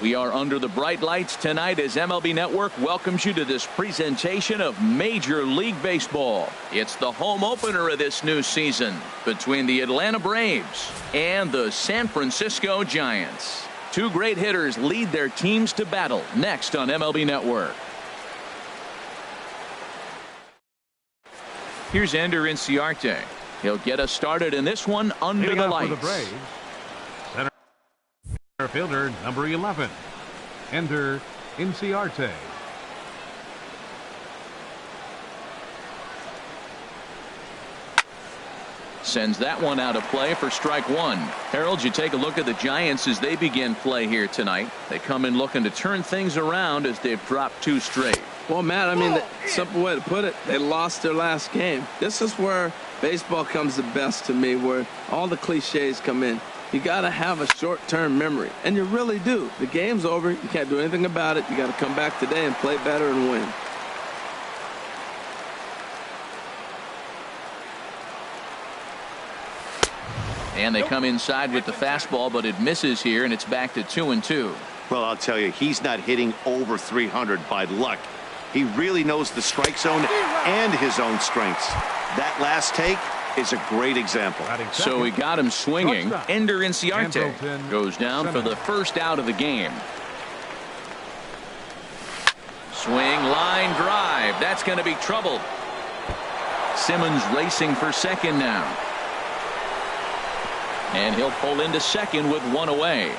We are under the bright lights tonight as MLB Network welcomes you to this presentation of Major League Baseball. It's the home opener of this new season between the Atlanta Braves and the San Francisco Giants. Two great hitters lead their teams to battle next on MLB Network. Here's Ender Inciarte. He'll get us started in this one under the lights. For the Braves, center fielder number 11, Ender Inciarte. Sends that one out of play for strike one. Harold, you take a look at the Giants as they begin play here tonight. They come in looking to turn things around as they've dropped two straight. Well, Matt, I mean, the simple way to put it, they lost their last game. This is where baseball comes the best to me, where all the cliches come in. You got to have a short-term memory, and you really do. The game's over. You can't do anything about it. You got to come back today and play better and win. And they come inside with the fastball, but it misses here, and it's back to 2-2. Well, I'll tell you, he's not hitting over 300 by luck. He really knows the strike zone and his own strengths. That last take is a great example. So he got him swinging. Ender Inciarte goes down for the first out of the game. Swing, line drive. That's going to be trouble. Simmons racing for second now. And he'll pull into second with one away.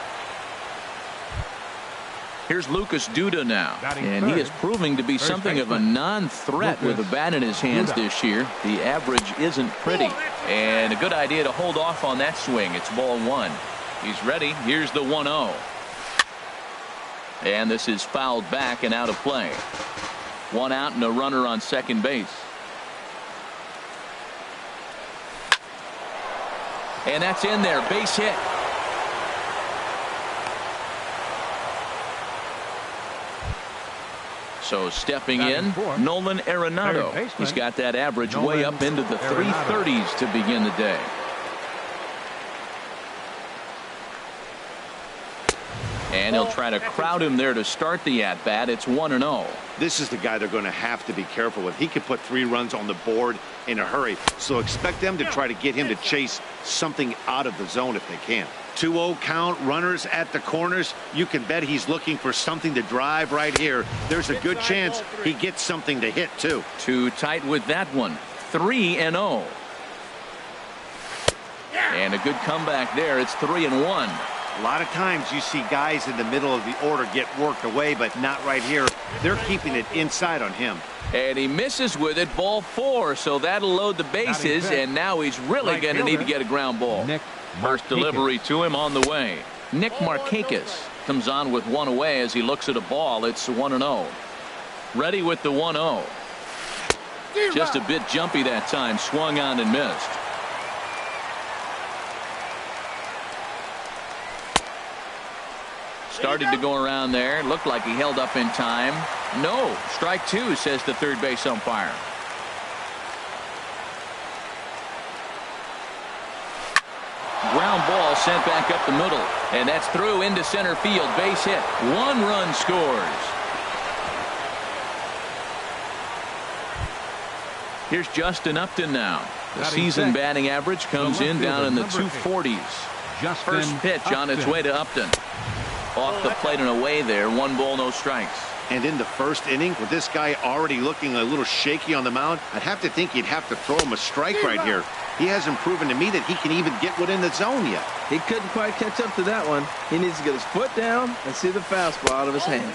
Here's Lucas Duda now, and he is proving to be something of a non-threat with a bat in his hands this year. The average isn't pretty, and a good idea to hold off on that swing. It's ball one. He's ready. Here's the 1-0. And this is fouled back and out of play. One out and a runner on second base. And that's in there. Base hit. So stepping in, Nolan Arenado. He's got that average way up into the 330s to begin the day. And he'll try to crowd him there to start the at-bat. It's 1-0. This is the guy they're going to have to be careful with. He could put 3 runs on the board in a hurry, so expect them to try to get him to chase something out of the zone if they can. 2-0 count, runners at the corners. You can bet he's looking for something to drive right here. There's a good chance he gets something to hit too. Too tight with that one. 3-0. And a good comeback there. It's 3-1. A lot of times you see guys in the middle of the order get worked away, but not right here. They're keeping it inside on him. And he misses with it. Ball 4. So that'll load the bases, and now he's really going to need to get a ground ball. First delivery to him on the way. Nick Markakis comes on with one away as he looks at a ball. It's 1-0. Ready with the 1-0. Just a bit jumpy that time. Swung on and missed. Started to go around there. Looked like he held up in time. No. Strike 2, says the third base umpire. Ground ball sent back up the middle, and that's through into center field. Base hit. 1 run scores. Here's Justin Upton now. The season batting average comes in down in the 240s. First pitch on its way to Upton. Off the plate and away there. 1 ball, no strikes. And in the first inning, with this guy already looking a little shaky on the mound, I'd have to think you'd have to throw him a strike right here. He hasn't proven to me that he can even get within the zone yet. He couldn't quite catch up to that one. He needs to get his foot down and see the fastball out of his hand.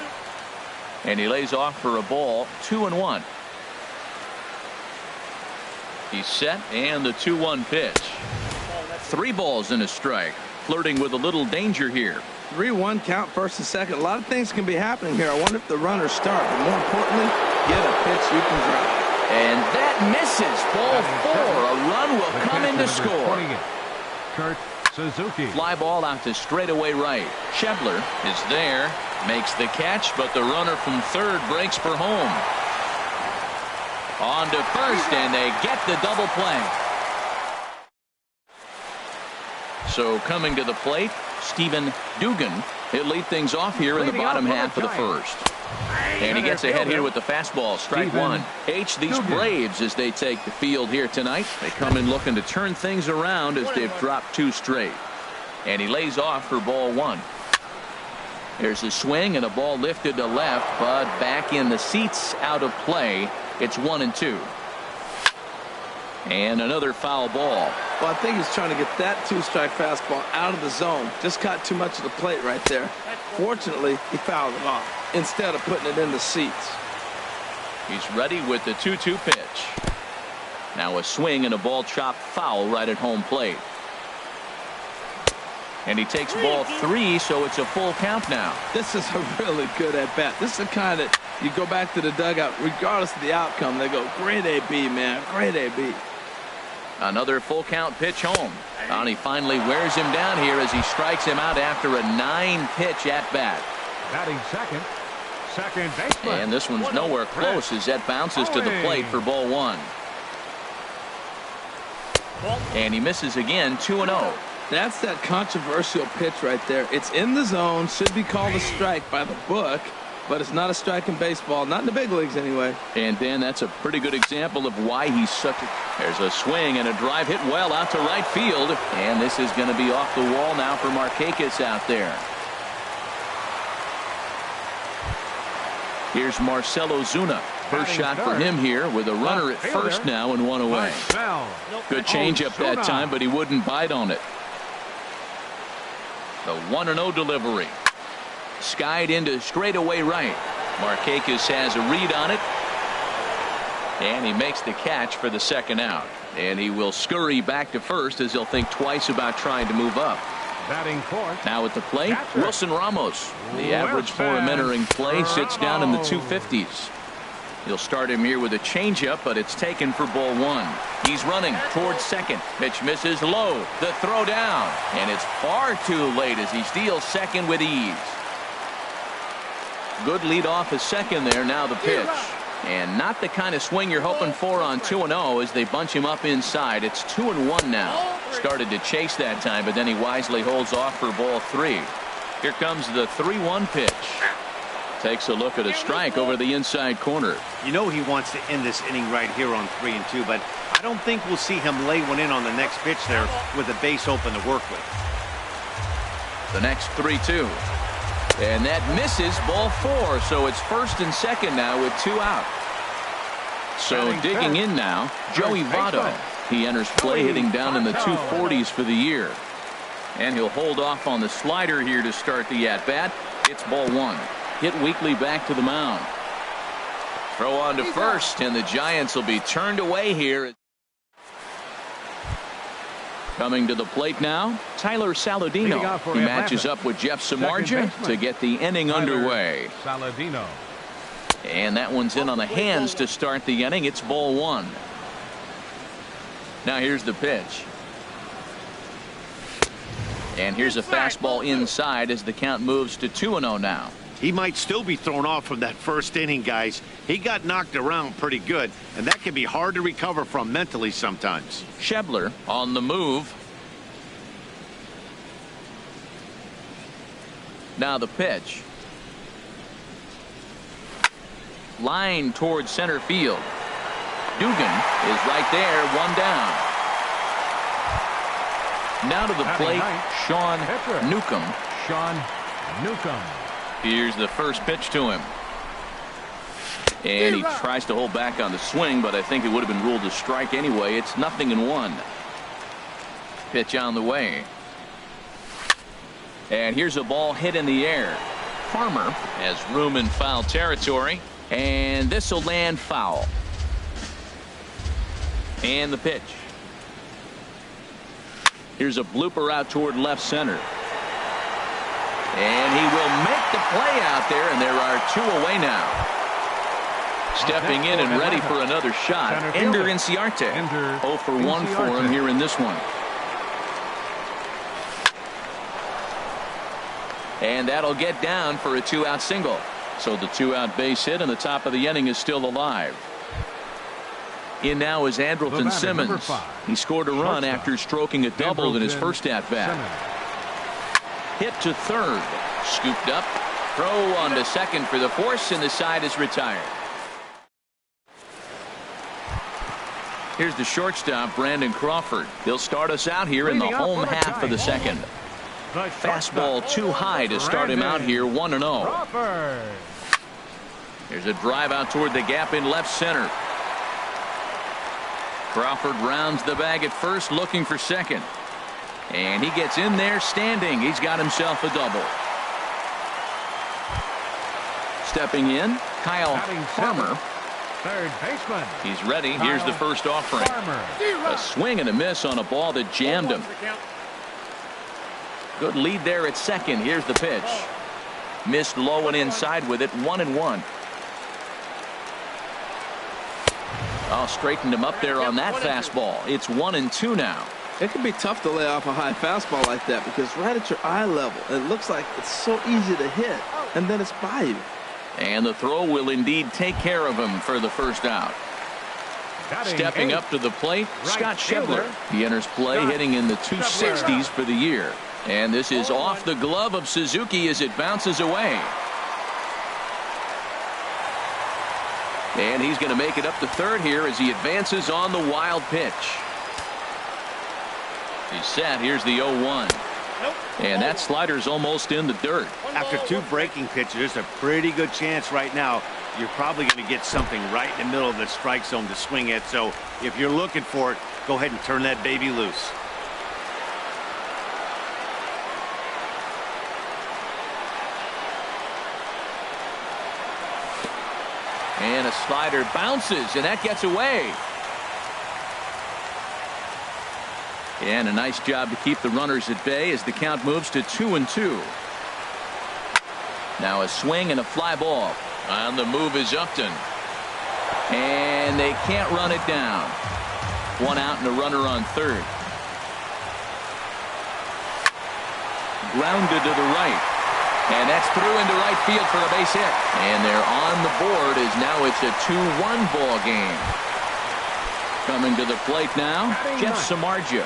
And he lays off for a ball. 2-1. He's set, and the 2-1 pitch. 3 balls and a strike. Flirting with a little danger here. 3-1 count, first and second. A lot of things can be happening here. I wonder if the runners start, but more importantly, get a pitch you can drive. And that misses. Ball 4. A run will come in to score. Kurt Suzuki. Fly ball out to straightaway right. Schebler is there, makes the catch, but the runner from third breaks for home. On to first, and they get the double play. So coming to the plate, Stephen Dugan He'll lead things off here in the bottom half of the first. And he gets ahead here with the fastball, strike one. These Braves, as they take the field here tonight, they come in looking to turn things around as they've dropped 2 straight. And he lays off for ball 1. There's a swing and a ball lifted to left, but back in the seats, out of play. It's 1-2. And another foul ball. Well, I think he's trying to get that 2-strike fastball out of the zone. Just caught too much of the plate right there. Fortunately, he fouled it off instead of putting it in the seats. He's ready with the 2-2 pitch. Now a swing and a ball chopped foul right at home plate. And he takes ball 3, so it's a full count now. This is a really good at-bat. This is the kind that you go back to the dugout, regardless of the outcome. They go, great AB, man, great AB. Another full count pitch home. And he finally wears him down here as he strikes him out after a 9-pitch at-bat. Batting second baseman. And this one's nowhere close as that bounces to the plate for ball 1. And he misses again, 2-0. That's that controversial pitch right there. It's in the zone, should be called a strike by the book, but it's not a strike in baseball, not in the big leagues anyway. And Dan, that's a pretty good example of why he's such a... There's a swing and a drive hit well out to right field, and this is going to be off the wall now for Markakis out there. Here's Marcelo Zuna. First shot for him here with a runner at first now and 1 away. Good changeup that time, but he wouldn't bite on it. The 1-0 delivery. Skied into straightaway right. Markakis has a read on it. And he makes the catch for the second out. And he will scurry back to first as he'll think twice about trying to move up. Batting fourth. Now at the plate, Wilson Ramos. The average for him entering play sits down in the 250s. He'll start him here with a changeup, but it's taken for ball 1. He's running towards second. Pitch misses low. The throw down. And it's far too late as he steals second with ease. Good lead off his second there. Now the pitch. And not the kind of swing you're hoping for on 2-0 as they bunch him up inside. It's 2-1 now. Started to chase that time, but then he wisely holds off for ball 3. Here comes the 3-1 pitch. Takes a look at a strike over the inside corner. You know he wants to end this inning right here on 3-2, but I don't think we'll see him lay one in on the next pitch there with the base open to work with. The next 3-2. And that misses, ball 4. So it's first and second now with 2 out. So digging in now, Joey Votto. He enters play hitting down in the 240s for the year. And he'll hold off on the slider here to start the at-bat. It's ball 1. Hit weakly back to the mound. Throw on to first, and the Giants will be turned away here. Coming to the plate now, Tyler Saladino. He matches up with Jeff Samardzija to get the inning underway. Saladino. And that one's in on the hands to start the inning. It's ball 1. Now here's the pitch. And here's a fastball inside as the count moves to 2-0 now. He might still be thrown off from that first inning, guys. He got knocked around pretty good, and that can be hard to recover from mentally sometimes. Schebler on the move. Now the pitch. Line towards center field. Dugan is right there, 1 down. Now to the plate, Sean Newcomb. Here's the first pitch to him. And he tries to hold back on the swing, but I think it would have been ruled a strike anyway. It's 0-1. Pitch on the way. And here's a ball hit in the air. Farmer has room in foul territory. And this will land foul. And the pitch. Here's a blooper out toward left center. And he will make the play out there, and there are 2 away now. Stepping in and ready for another shot, Ender Inciarte. 0 for 1 for him here in this one. And that'll get down for a 2-out single. So the 2-out base hit, and the top of the inning is still alive. In now is Andrelton Simmons. He scored a run after stroking a double in his first at-bat. Hit to third. Scooped up. Throw on to second for the force, and the side is retired. Here's the shortstop, Brandon Crawford. He'll start us out here in the home half of the second. Fastball too high to start him out here 1-0. Here's a drive out toward the gap in left center. Crawford rounds the bag at first, looking for second. And he gets in there standing. He's got himself a double. Stepping in, Kyle Farmer. Third baseman. He's ready. Here's the first offering. A swing and a miss on a ball that jammed him. Good lead there at second. Here's the pitch. Missed low and inside with it. 1-1. Oh, straightened him up there on that fastball. It's 1-2 now. It can be tough to lay off a high fastball like that because right at your eye level, it looks like it's so easy to hit, and then it's by you. And the throw will indeed take care of him for the first out. Stepping up to the plate, Scott Schebler. He enters play hitting in the 260s for the year. And this is off the glove of Suzuki as it bounces away. And he's going to make it up to third here as he advances on the wild pitch. He's set. Here's the 0-1. And that slider's almost in the dirt. After two breaking pitches, there's a pretty good chance right now you're probably going to get something right in the middle of the strike zone to swing at. So if you're looking for it, go ahead and turn that baby loose. And a slider bounces, and that gets away. And a nice job to keep the runners at bay as the count moves to 2-2. Now a swing and a fly ball. On the move is Upton. And they can't run it down. One out and a runner on third. Grounded to the right. And that's through into right field for a base hit. And they're on the board as now it's a 2-1 ball game. Coming to the plate now, Jeff Samardzija.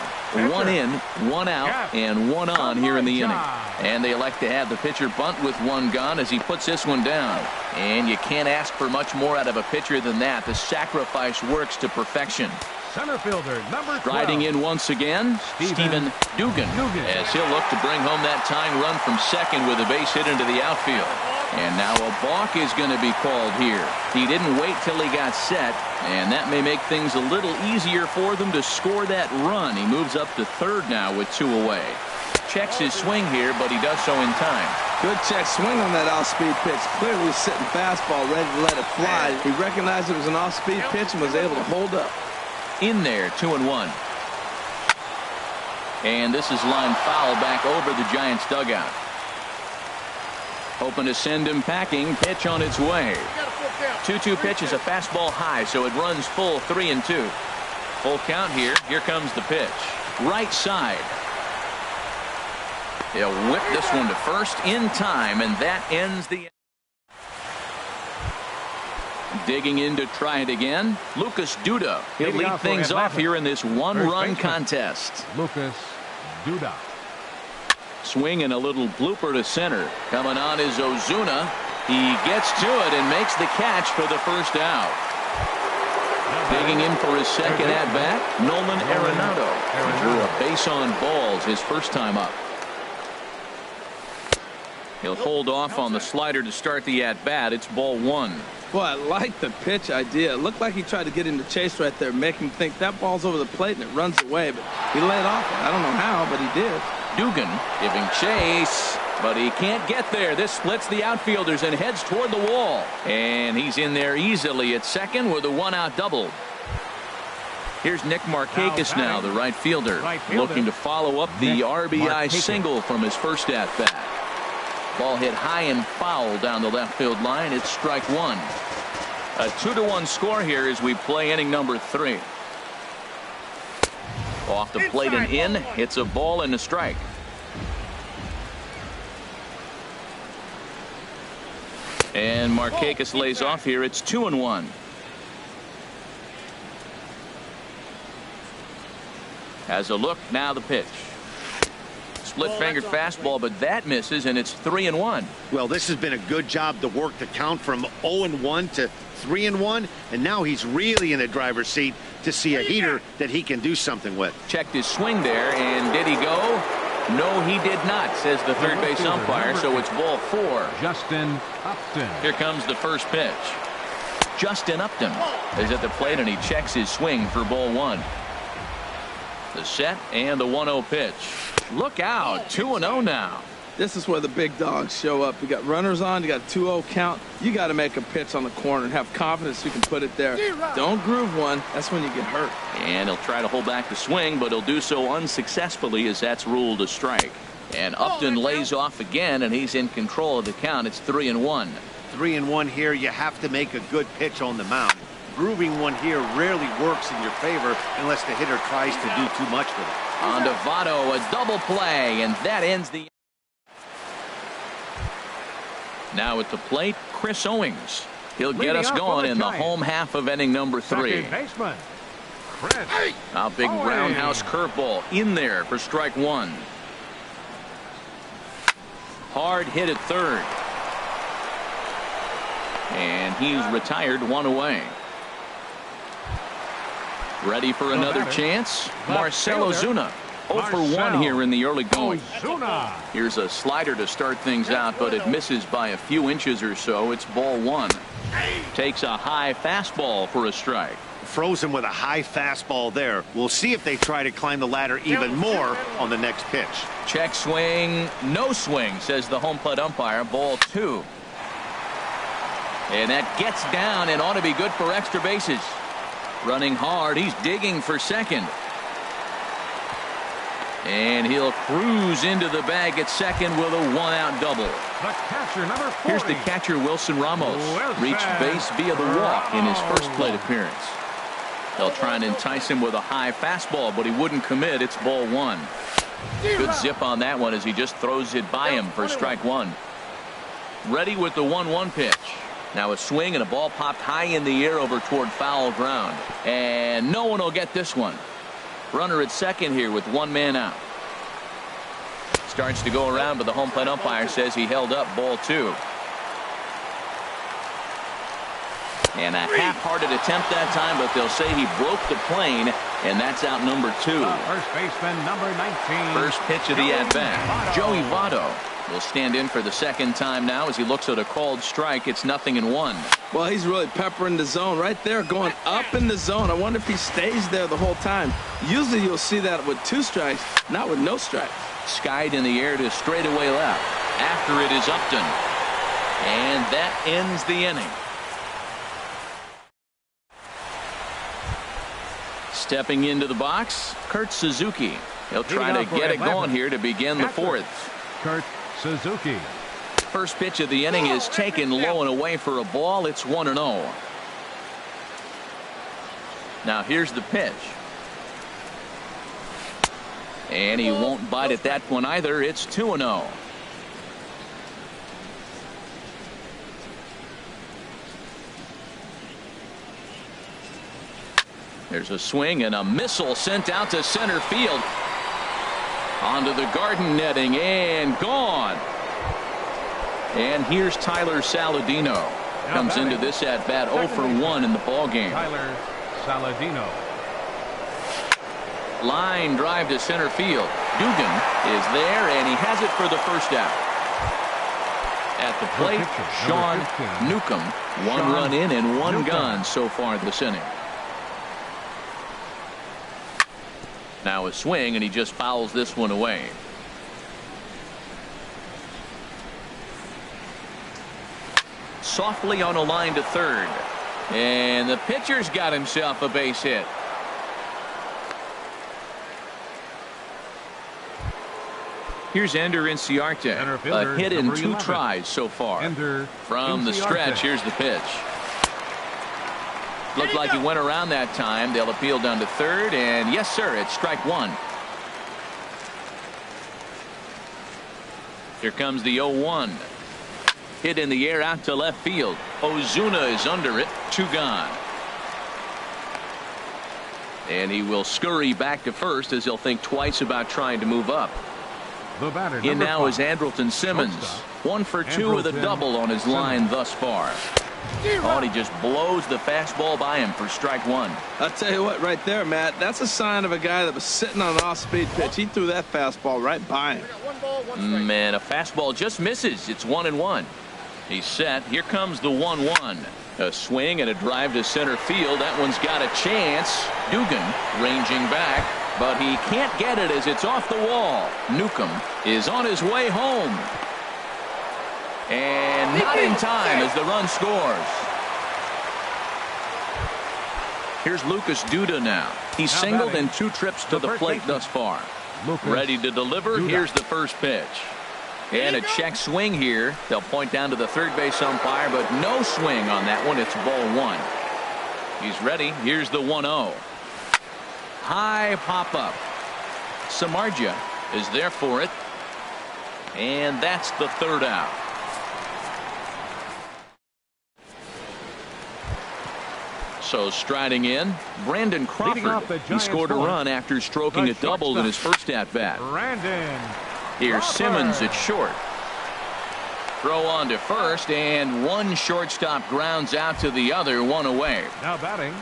One in, one out, and one on here in the inning. And they elect to have the pitcher bunt with one gone as he puts this one down. And you can't ask for much more out of a pitcher than that. The sacrifice works to perfection. Center fielder, number 12. Riding in once again, Stephen Dugan, as he'll look to bring home that tying run from second with a base hit into the outfield. And now a balk is going to be called here. He didn't wait till he got set, and that may make things a little easier for them to score that run. He moves up to third now with two away. Checks his swing here, but he does so in time. Good check swing on that off-speed pitch. Clearly sitting fastball, ready to let it fly. He recognized it was an off-speed pitch and was able to hold up. In there, 2-1. And this is line foul back over the Giants dugout. Hoping to send him packing. Pitch on its way. 2-2 pitch is a fastball high, so it runs full 3-2. Full count here. Here comes the pitch. Right side. He'll whip this one to first in time, and that ends the. Digging in to try it again, Lucas Duda. He'll lead things off here in this one-run contest. Lucas Duda. Swing and a little blooper to center. Coming on is Ozuna. He gets to it and makes the catch for the first out. Digging in for his second at-bat, Nolan Arenado. He drew a base on balls his first time up. He'll hold off on the slider to start the at-bat. It's ball one. Boy, I like the pitch idea. It looked like he tried to get him to chase right there, make him think that ball's over the plate and it runs away. But he laid off it. I don't know how, but he did. Dugan giving chase, but he can't get there. This splits the outfielders and heads toward the wall. And he's in there easily at second with a one-out double. Here's Nick Markakis now, the right fielder, looking to follow up the RBI single from his first at-bat. Ball hit high and foul down the left field line. It's strike one. A 2-1 score here as we play inning number 3. Off the plate and in. It's a ball and a strike. And Markakis lays off here. It's 2-1. Has a look. Now the pitch. split-fingered fastball, but that misses, and it's 3-1. Well, this has been a good job to work the count from 0-1 to 3-1, and now he's really in the driver's seat to see a heater that he can do something with. Checked his swing there, and did he go? No, he did not, says the third base umpire, so it's ball 4. Justin Upton. Here comes the first pitch. Justin Upton is at the plate, and he checks his swing for ball 1. The set and the 1-0 pitch. Look out, 2-0 now. This is where the big dogs show up. You got runners on, you got a 2-0 count. You got to make a pitch on the corner and have confidence you can put it there. Don't groove one. That's when you get hurt. And he'll try to hold back the swing, but he'll do so unsuccessfully as that's ruled a strike. And Upton lays off again, and he's in control of the count. It's 3-1. 3-1 here. You have to make a good pitch on the mound. Grooving one here rarely works in your favor unless the hitter tries to do too much with it. On to Votto, a double play, and that ends the... Now at the plate, Chris Owings. He'll get us going in the home half of inning number 3. Baseman, Chris A big Owings. roundhouse curveball in there for strike 1. Hard hit at third. And he's retired, 1 away. Ready for another chance? Marcell Ozuna. 0 for 1 here in the early going. Here's a slider to start things out, but it misses by a few inches or so. It's ball 1. Takes a high fastball for a strike. Frozen with a high fastball there. We'll see if they try to climb the ladder even more on the next pitch. Check swing, no swing, says the home plate umpire. Ball 2. And that gets down and ought to be good for extra bases. Running hard, he's digging for second. And he'll cruise into the bag at second with a 1-out double. The catcher, number 40. Here's the catcher, Wilson Ramos. Reached base via the walk in his first plate appearance. They'll try and entice him with a high fastball, but he wouldn't commit. It's ball 1. Good zip on that one as he just throws it by him for strike 1. Ready with the 1-1 pitch. Now a swing and a ball popped high in the air over toward foul ground. And no one will get this one. Runner at second here with 1 man out. Starts to go around, but the home plate umpire says he held up ball 2. And a half-hearted attempt that time, but they'll say he broke the plane, and that's out number 2. First baseman, number 19. First pitch of the at-bat. Joey Votto will stand in for the second time now as he looks at a called strike. It's 0-1. Well, he's really peppering the zone right there, going up in the zone. I wonder if he stays there the whole time. Usually you'll see that with 2 strikes, not with no strikes. Skied in the air to straightaway left. After it is Upton. And that ends the inning. Stepping into the box, Kurt Suzuki. He'll try to get it going here to begin the 4th. Kurt Suzuki. First pitch of the inning is taken low and away for a ball. It's 1-0. Now here's the pitch. And he won't bite at that one either. It's 2-0. There's a swing and a missile sent out to center field. Onto the garden netting and gone. And here's Tyler Saladino. Comes into this at bat 0 for 1 in the ball game. Tyler Saladino. Line drive to center field. Dugan is there, and he has it for the first out. At the plate, Sean Newcomb. 1 run in and 1 gone so far this inning. Now a swing, and he just fouls this one away. Softly on a line to third. And the pitcher's got himself a base hit. Here's Ender Inciarte. A hit in 2 tries so far. From the stretch, here's the pitch. Looked like he went around that time. They'll appeal down to third, and yes, sir, it's strike 1. Here comes the 0-1. Hit in the air out to left field. Ozuna is under it. 2 gone. And he will scurry back to first as he'll think twice about trying to move up. The batter, In now 5. is Andrelton Simmons. Shortstop. 1 for 2 with a double on his line thus far. Oh, and he just blows the fastball by him for strike 1. I'll tell you what, right there, Matt, that's a sign of a guy that was sitting on an off-speed pitch. He threw that fastball right by him. Man, a fastball just misses. It's 1-1. He's set. Here comes the 1-1. A swing and a drive to center field. That one's got a chance. Dugan ranging back, but he can't get it as it's off the wall. Newcomb is on his way home. And not in time as the run scores. Here's Lucas Duda now. He's singled in 2 trips to the plate thus far. Ready to deliver. Here's the first pitch. And a check swing here. They'll point down to the third base umpire, but no swing on that one. It's ball 1. He's ready. Here's the 1-0. High pop up. Samardzija is there for it. And that's the 3rd out. So striding in, Brandon Crawford. He scored a run after stroking a double in his first at-bat. Brandon. Here's Simmons at short. Throw on to first, and one shortstop grounds out to the other, 1 away. Now batting.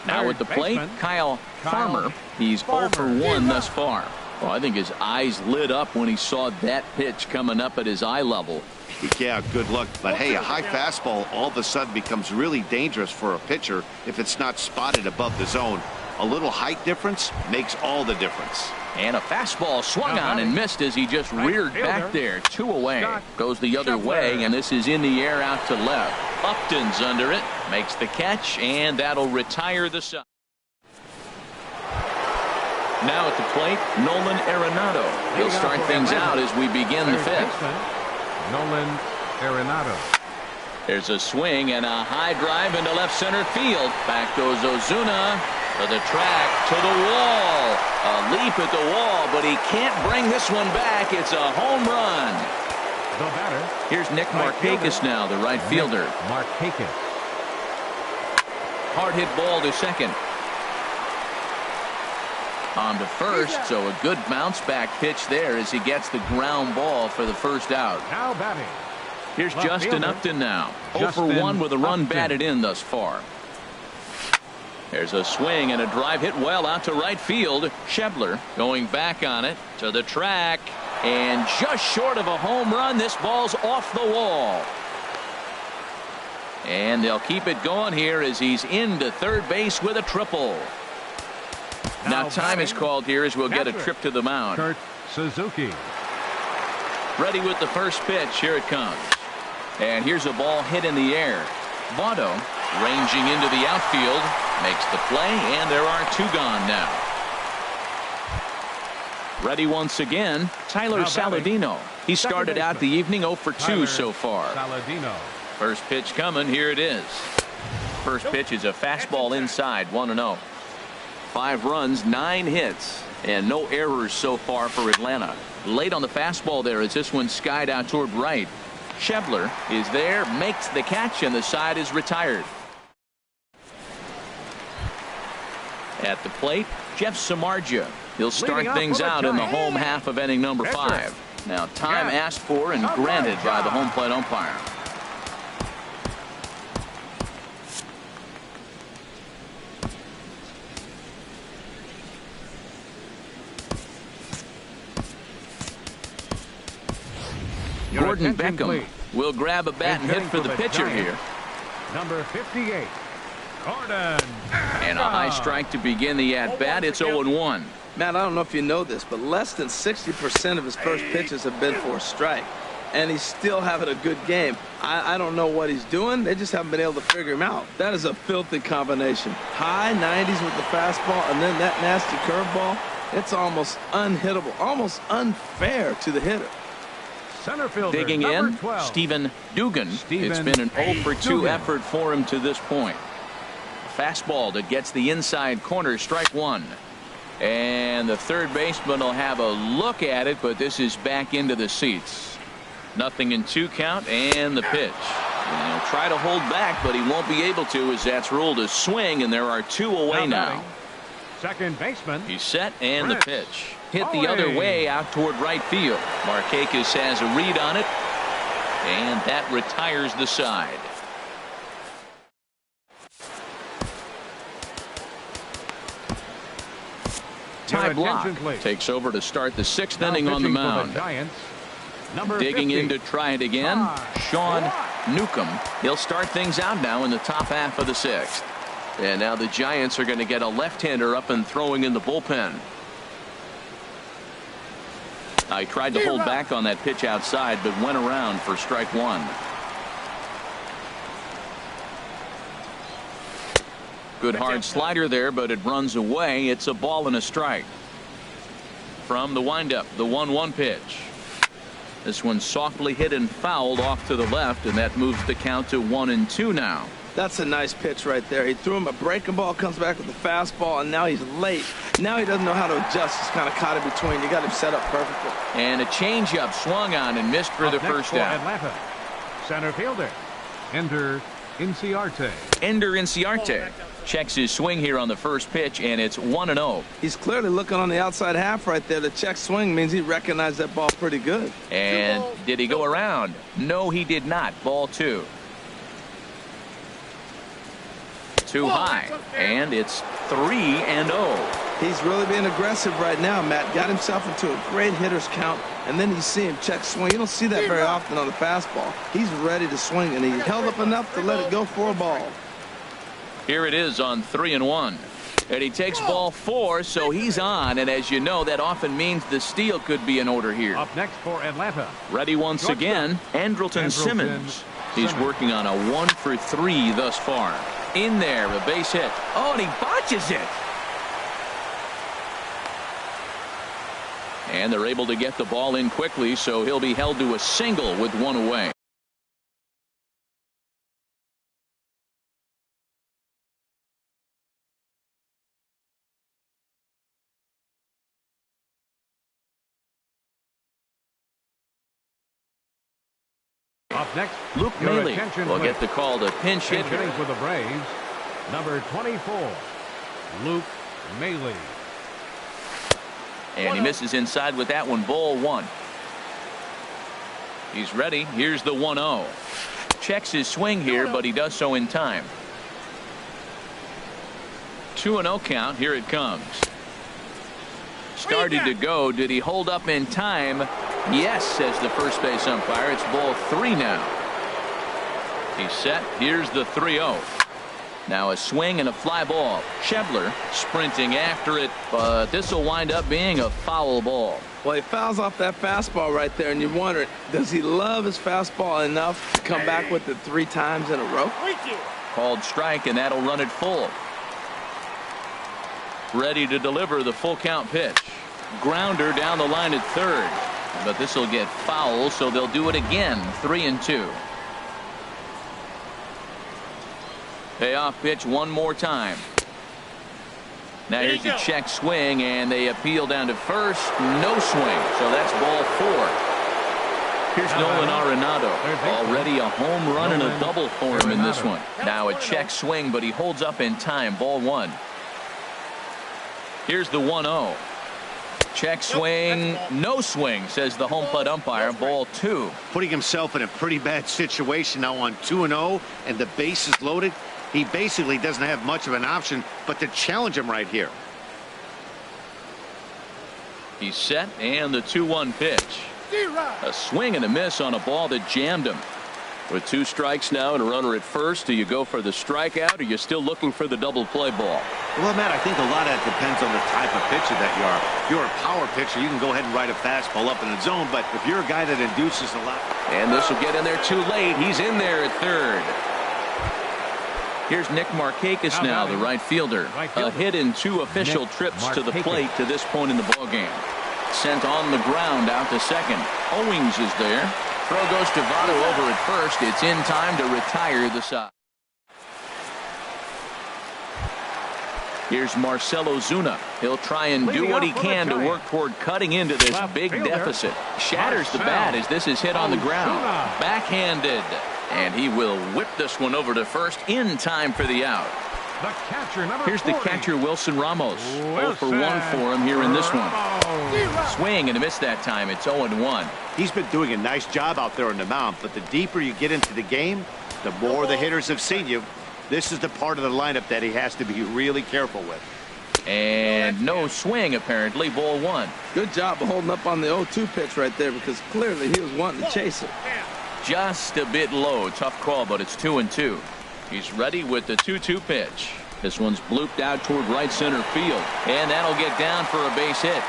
Now at the plate, Kyle Farmer. He's 0 for 1 thus far. Well, I think his eyes lit up when he saw that pitch coming up at his eye level. Yeah, good luck. But hey, a high fastball all of a sudden becomes really dangerous for a pitcher if it's not spotted above the zone. A little height difference makes all the difference. And a fastball swung on and missed as he just reared back there. 2 away. Goes the other way, and this is in the air out to left. Upton's under it. Makes the catch, and that'll retire the side. Now at the plate, Nolan Arenado. He'll start things out as we begin the 5th. Nolan Arenado. There's a swing and a high drive into left center field. Back goes Ozuna to the track, to the wall. A leap at the wall, but he can't bring this one back. It's a home run. The batter. Here's Nick Markakis now, the right fielder. Markakis. Hard hit ball to second. On to first, so a good bounce back pitch there as he gets the ground ball for the first out. Now batting. Here's Justin Upton now. 0 for 1 with a run batted in thus far. There's a swing and a drive hit well out to right field. Schebler going back on it to the track, and just short of a home run. This ball's off the wall. And they'll keep it going here as he's into third base with a triple. Now time is called here as we'll get a trip to the mound. Kurt Suzuki. Ready with the first pitch. Here it comes. And here's a ball hit in the air. Votto ranging into the outfield. Makes the play, and there are 2 gone now. Ready once again, Tyler Saladino. He started out the evening 0 for 2 so far. Saladino. First pitch coming. Here it is. First pitch is a fastball inside, 1-0. 5 runs, 9 hits, and no errors so far for Atlanta. Late on the fastball there as this one skied out toward right. Schebler is there, makes the catch, and the side is retired. At the plate, Jeff Samardzija. He'll start things out in the home half of inning number 5. Now time asked for and granted by the home plate umpire. Gordon Beckham will grab a bat and hit for the pitcher here. Number 58, Gordon. And a high strike to begin the at-bat. It's 0-1. Matt, I don't know if you know this, but less than 60% of his first pitches have been for a strike. And he's still having a good game. I don't know what he's doing. They just haven't been able to figure him out. That is a filthy combination. High 90s with the fastball and then that nasty curveball. It's almost unhittable, almost unfair to the hitter. Center fielder, digging in, 12. Stephen Dugan. It's been an 0 for 2 effort for him to this point. Fastball that gets the inside corner, strike 1. And the third baseman will have a look at it, but this is back into the seats. 0-2 count, and the pitch. And he'll try to hold back, but he won't be able to as that's ruled a swing, and there are 2 away now. Second baseman. He's set, and the pitch. hit the other way out toward right field. Markakis has a read on it, and that retires the side. Ty Block takes over to start the 6th inning on the mound. Digging in to try it again, Sean Newcomb. He'll start things out now in the top half of the 6th. And now the Giants are going to get a left-hander up and throwing in the bullpen. I tried to hold back on that pitch outside, but went around for strike 1. Good hard slider there, but it runs away. It's a ball and a strike. From the windup, the 1-1 pitch. This one softly hit and fouled off to the left, and that moves the count to 1-2 now. That's a nice pitch right there. He threw him a breaking ball, comes back with a fastball, and now he's late. Now he doesn't know how to adjust. He's kind of caught in between. You got him set up perfectly. And a changeup swung on and missed for the first down. Atlanta, center fielder, Ender Inciarte. Ender Inciarte checks his swing here on the first pitch, and it's 1-0. He's clearly looking on the outside half right there. The check swing means he recognized that ball pretty good. And did he go around? No, he did not. Ball 2. Too high, and it's 3-0. He's really being aggressive right now, Matt. Got himself into a great hitter's count, and then you see him check swing. You don't see that very often on the fastball. He's ready to swing, and he held up enough to let it go for a ball. Here it is on 3-1. And he takes ball 4, so he's on. And as you know, that often means the steal could be in order here. Up next for Atlanta. Ready once again, Andrelton Simmons. He's working on a 1-for-3 thus far. In there, a base hit. Oh, and he botches it. And they're able to get the ball in quickly, so he'll be held to a single with 1 away. Up next, Luke Maley will get the call to pinch hit. Hitting for the Braves, number 24, Luke Maley. And he misses inside with that one. Ball 1. He's ready. Here's the 1-0. Checks his swing here, but he does so in time. 2-0 count. Here it comes. Started to go. Did he hold up in time? Yes, says the first base umpire. It's ball 3 now. He's set. Here's the 3-0. Now a swing and a fly ball. Schebler sprinting after it, but this will wind up being a foul ball. Well, he fouls off that fastball right there, and you wonder, does he love his fastball enough to come back with it 3 times in a row? Called strike, and that'll run it full. Ready to deliver the full count pitch. Grounder down the line at third. But this will get foul, so they'll do it again. 3-2. Payoff pitch one more time. Now here's the check swing, and they appeal down to first. No swing, so that's ball 4. Here's Nolan Arenado. Already a home run and a double for him in this one. Now a check swing, but he holds up in time. Ball 1. Here's the 1-0. Check swing, no swing, says the home plate umpire. Ball 2. Putting himself in a pretty bad situation now on 2-0, and the base is loaded. He basically doesn't have much of an option but to challenge him right here. He's set, and the 2-1 pitch. A swing and a miss on a ball that jammed him. With 2 strikes now and a runner at first, do you go for the strikeout, or are you still looking for the double play ball? Well, Matt, I think a lot of that depends on the type of pitcher that you are. If you're a power pitcher, you can go ahead and ride a fastball up in the zone, but if you're a guy that induces a lot. And this will get in there too late. He's in there at third. Here's Nick Markakis now, the right fielder. A hit in 2 official trips to the plate to this point in the ballgame. Sent on the ground out to second. Owings is there. Throw goes to Votto over at first. It's in time to retire the side. Here's Marcell Ozuna. He'll try and do what he can to work toward cutting into this big deficit. Shatters the bat as this is hit on the ground. Backhanded. And he will whip this one over to first in time for the out. The catcher, number Here's the 40. catcher, Wilson Ramos. 0 for 1 for him here in this one. Swing and a miss that time. It's 0-1. He's been doing a nice job out there on the mound, but the deeper you get into the game, the more the hitters have seen you. This is the part of the lineup that he has to be really careful with. And no swing, apparently. Ball 1. Good job of holding up on the 0-2 pitch right there, because clearly he was wanting to chase it. Just a bit low. Tough call, but it's 2-2. He's ready with the 2-2 pitch. This one's blooped out toward right center field, and that'll get down for a base hit.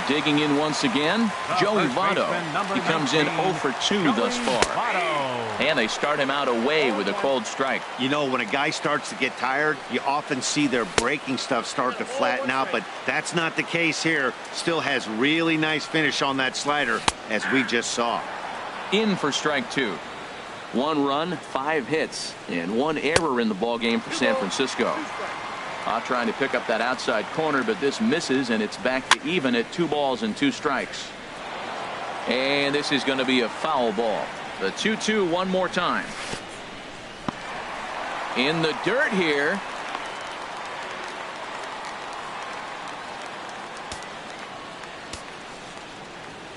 Digging in once again, Joey Votto. He comes in 0 for 2 thus far. And they start him out away with a cold strike. You know, when a guy starts to get tired, you often see their breaking stuff start to flatten out, but that's not the case here. Still has really nice finish on that slider, as we just saw. In for strike 2. 1 run, 5 hits, and 1 error in the ballgame for San Francisco. Trying to pick up that outside corner, but this misses, and it's back to even at 2 balls and 2 strikes. And this is going to be a foul ball. The 2-2 one more time. In the dirt here.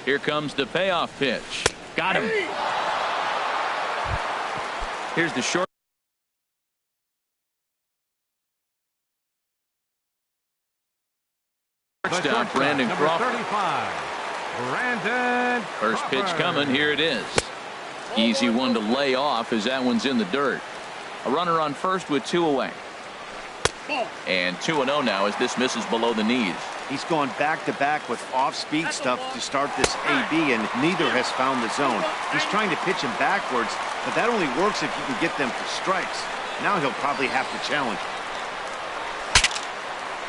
Here comes the payoff pitch. Got him. Here's the short. Shortstop Brandon Crawford. 35. Brandon First pitch Crawford. coming. Here it is. Easy one to lay off as that one's in the dirt. A runner on first with 2 away. And 2-0 now as this misses below the knees. He's gone back-to-back with off-speed stuff to start this AB, and neither has found the zone. He's trying to pitch him backwards, but that only works if you can get them for strikes. Now he'll probably have to challenge.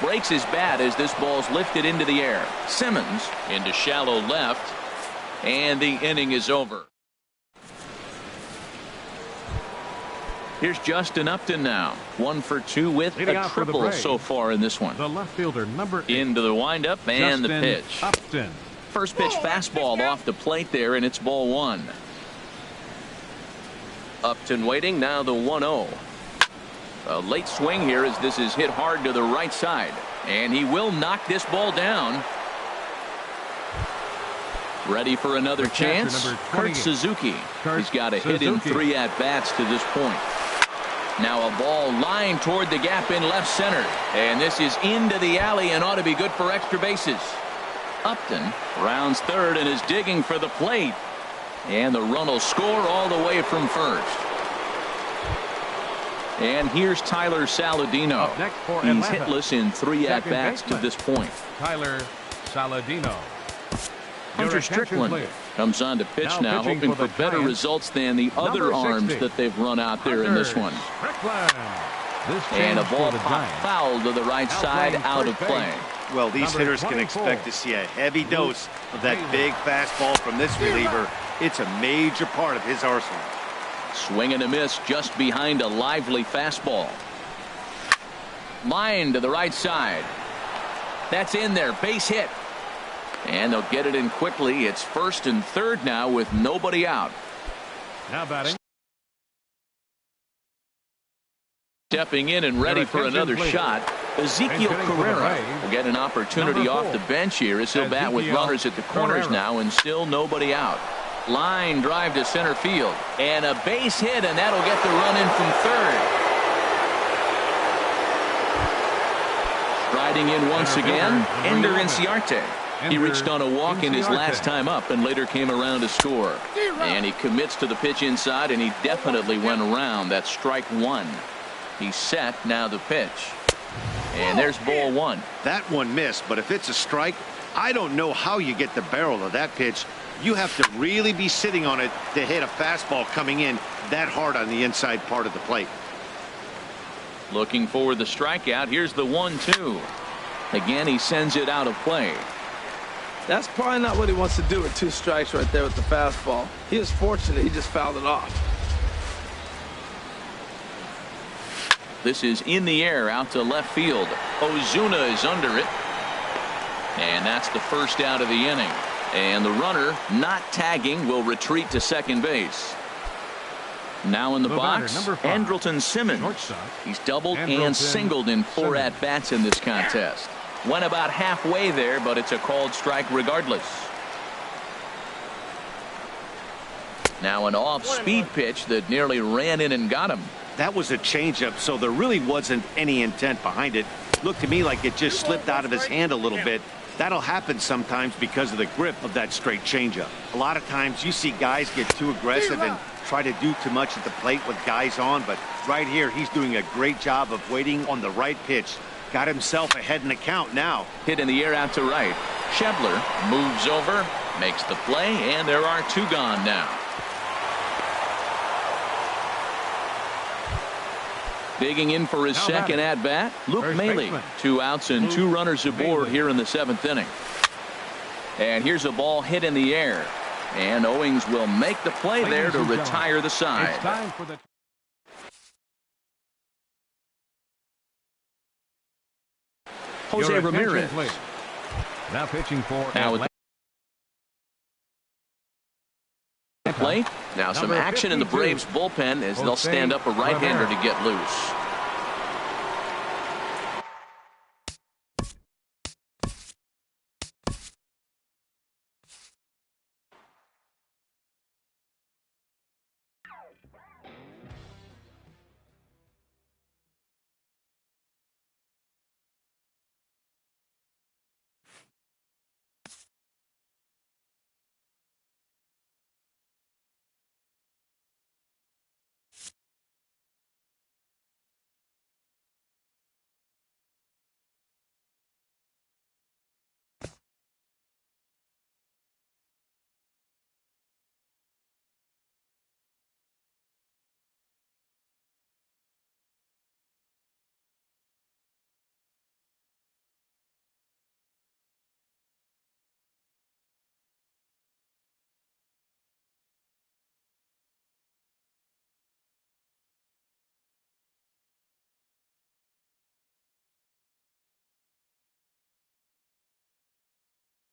Breaks his bat as this ball's lifted into the air. Simmons into shallow left, and the inning is over. Here's Justin Upton now. 1 for 2 with Leading a off for the triple Braves, so far in this one. The left fielder, number 8. Into the windup and the Justin pitch. Upton. First pitch fastball off the plate there, and it's ball 1. Upton waiting, now the 1-0. A late swing here as this is hit hard to the right side, and he will knock this ball down. Ready for another chance. Kurt Suzuki. He's got a hit in 3 at-bats to this point. Now a ball lined toward the gap in left center, and this is into the alley and ought to be good for extra bases. Upton rounds third and is digging for the plate, and the run will score all the way from first. And here's Tyler Saladino. He's hitless in 3 at-bats to this point. Tyler Saladino. Hunter Strickland comes on to pitch now, hoping for better results than the other arms that they've run out there in this one. And a ball popped foul to the right side, out of play. Well, these hitters can expect to see a heavy dose of that big fastball from this reliever. It's a major part of his arsenal. Swing and a miss just behind a lively fastball. Line to the right side. That's in there. Base hit. And they'll get it in quickly. It's first and third now with nobody out. Now batting. Stepping in and ready for another shot. Ezekiel Carrera will get an opportunity off the bench here as he'll bat with runners at the corners now, and still nobody out. Line drive to center field, and a base hit, and that'll get the run in from third. Striding in once again, Ender Inciarte. He reached on a walk in his last time up and later came around to score. And he commits to the pitch inside, and he definitely went around. That's strike 1. He's set, now the pitch. And there's ball 1. That one missed, but if it's a strike, I don't know how you get the barrel of that pitch. You have to really be sitting on it to hit a fastball coming in that hard on the inside part of the plate. Looking for the strikeout. Here's the 1-2. Again, he sends it out of play. That's probably not what he wants to do with 2 strikes right there with the fastball. He was fortunate he just fouled it off. This is in the air out to left field. Ozuna is under it. And that's the first out of the inning. And the runner not tagging will retreat to second base. Now in the The box, batter, number 5. Andrelton Simmons. Shortstop. He's doubled Andrelton and singled in 4 Simmons. at-bats in this contest. Went about halfway there, but it's a called strike regardless. Now an off-speed pitch that nearly ran in and got him. That was a changeup, so there really wasn't any intent behind it. Looked to me like it just slipped out of his hand a little bit. That'll happen sometimes because of the grip of that straight changeup. A lot of times you see guys get too aggressive and try to do too much at the plate with guys on, but right here he's doing a great job of waiting on the right pitch. Got himself ahead in the count now. Hit in the air out to right. Schebler moves over, makes the play, and there are 2 gone now. Digging in for his second at-bat, Luke Maile. 2 outs and 2 runners aboard here in the 7th inning. And here's a ball hit in the air. And Owings will make the play there to retire the side. It's time for the Jose Your attention, Ramirez. please. Now pitching for Now with Atlanta. the plate. Now some Number action in the 52, Braves bullpen as they'll Jose stand up a right-hander Ramirez. to get loose.